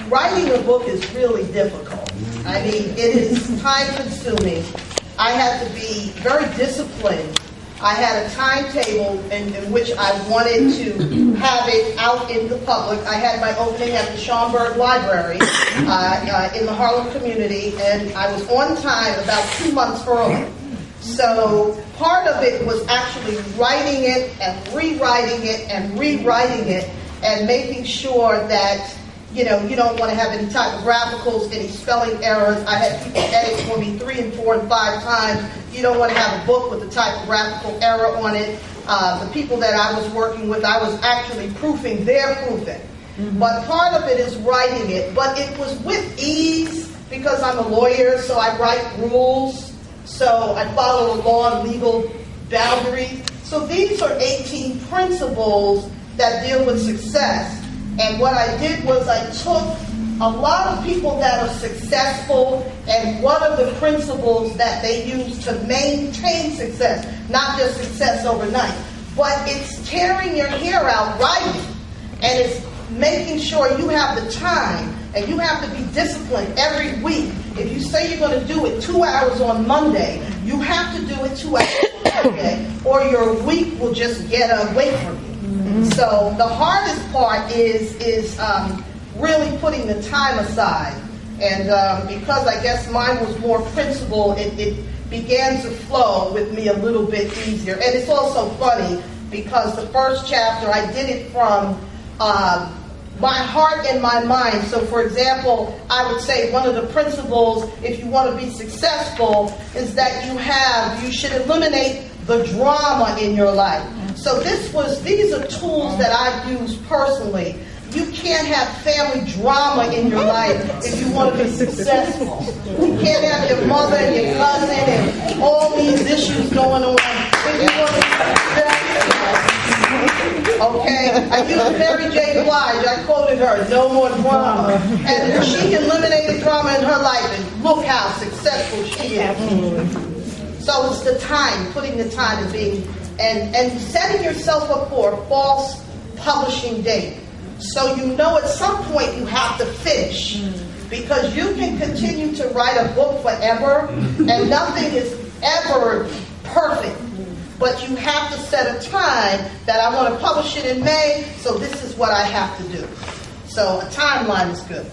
Writing a book is really difficult. I mean, it is time-consuming. I had to be very disciplined. I had a timetable in which I wanted to have it out in the public. I had my opening at the Schomburg Library in the Harlem community, and I was on time about 2 months early. So part of it was actually writing it and rewriting it and rewriting it and making sure that you don't want to have any typographicals, any spelling errors. I had people edit for me 3 and 4 and 5 times. You don't want to have a book with a typographical error on it. The people that I was working with, I was actually proofing their proofing. Mm-hmm. But part of it is writing it. But it was with ease because I'm a lawyer, so I write rules. So I follow a law and legal boundary. So these are 18 principles that deal with success. And what I did was I took a lot of people that are successful and what are the principles that they use to maintain success, not just success overnight. But it's tearing your hair out writing, and it's making sure you have the time, and you have to be disciplined every week. If you say you're going to do it 2 hours on Monday, you have to do it 2 hours on Monday, or your week will just get away from you. So the hardest part is really putting the time aside. And because I guess mine was more principled, it began to flow with me a little bit easier. And it's also funny because the first chapter, I did it from my heart and my mind. So for example, I would say one of the principles, if you want to be successful, is that you should eliminate the drama in your life. So these are tools that I've used personally. You can't have family drama in your life if you want to be successful. You can't have your mother and your cousin and all these issues going on if you want to be successful. Okay? I used Mary J. Blige. I quoted her, "No more drama." And she eliminated drama in her life, and look how successful she is. So it's the time, putting the time and being and setting yourself up for a false publishing date. So you know at some point you have to finish, because you can continue to write a book forever and nothing is ever perfect. But you have to set a time that I want to publish it in May, so this is what I have to do. So a timeline is good.